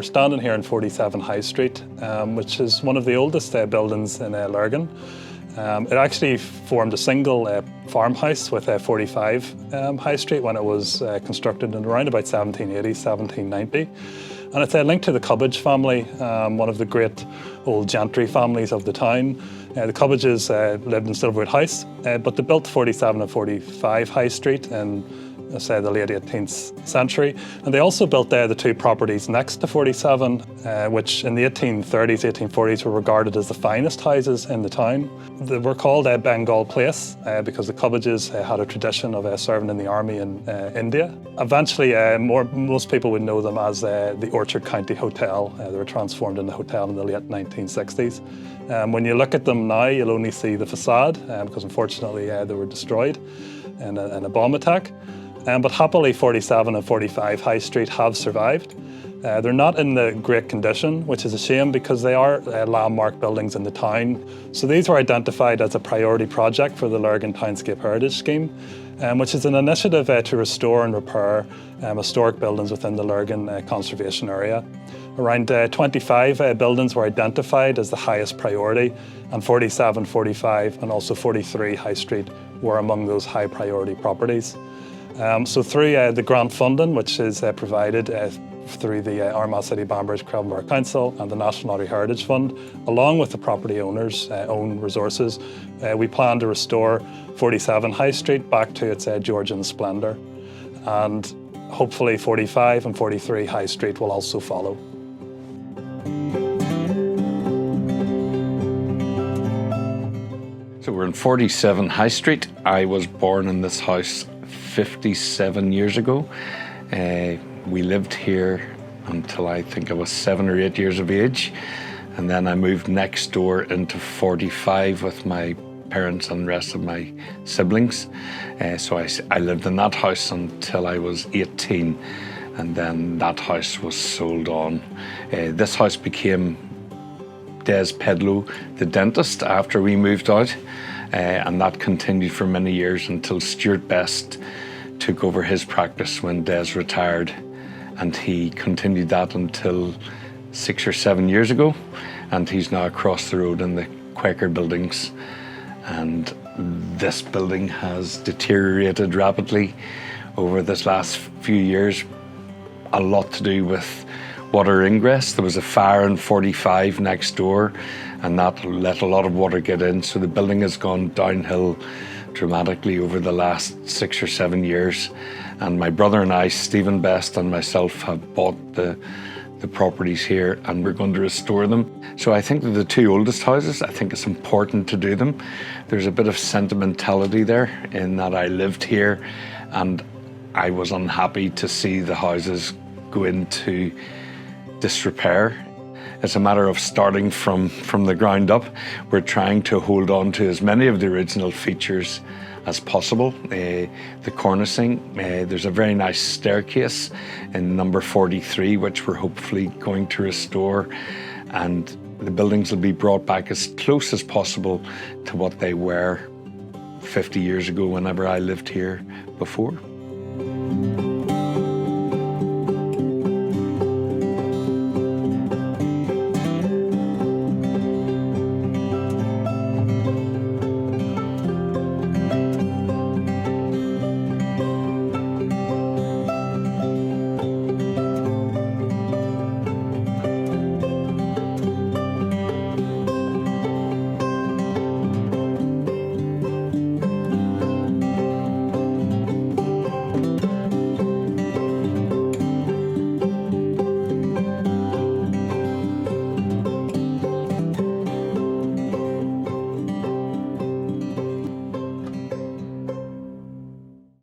standing here in 47 High Street, which is one of the oldest buildings in Lurgan. It actually formed a single farmhouse with 45 High Street when it was constructed in around about 1780, 1790. And it's linked to the Cubbage family, one of the great old gentry families of the time. The Cubbages lived in Silverwood House, but they built 47 and 45 High Street in say the late 18th century. And they also built the two properties next to 47, which in the 1830s, 1840s were regarded as the finest houses in the town. They were called Bengal Place because the Cubbages had a tradition of serving in the army in India. Eventually, most people would know them as the Orchard County Hotel. They were transformed into a hotel in the late 1960s. When you look at them now, you'll only see the facade because unfortunately they were destroyed in a bomb attack. But happily 47 and 45 High Street have survived. They're not in the great condition, which is a shame because they are landmark buildings in the town. So these were identified as a priority project for the Lurgan Townscape Heritage Scheme, which is an initiative to restore and repair historic buildings within the Lurgan conservation area. Around 25 buildings were identified as the highest priority, and 47, 45 and also 43 High Street were among those high priority properties. So through the grant funding, which is provided through the Armagh City, Banbridge, Craigavon Borough Council and the National Heritage Fund, along with the property owners' own resources, we plan to restore 47 High Street back to its Georgian splendour. And hopefully 45 and 43 High Street will also follow. So we're in 47 High Street. I was born in this house 57 years ago. We lived here until I think I was 7 or 8 years of age, and then I moved next door into 45 with my parents and the rest of my siblings. So I lived in that house until I was 18, and then that house was sold on. This house became Des Pedlow, the dentist, after we moved out, and that continued for many years until Stuart Best took over his practice when Des retired, and he continued that until 6 or 7 years ago, and he's now across the road in the Quaker buildings. And this building has deteriorated rapidly over this last few years, a lot to do with water ingress. There was a fire in 45 next door, and that let a lot of water get in, so the building has gone downhill dramatically over the last 6 or 7 years. And my brother and I, Stephen Best and myself, have bought the properties here, and we're going to restore them. So I think they're the two oldest houses. I think it's important to do them. There's a bit of sentimentality there in that I lived here, and I was unhappy to see the houses go into disrepair. It's a matter of starting from the ground up. We're trying to hold on to as many of the original features as possible. The cornicing, there's a very nice staircase in number 43, which we're hopefully going to restore, and the buildings will be brought back as close as possible to what they were 50 years ago whenever I lived here before.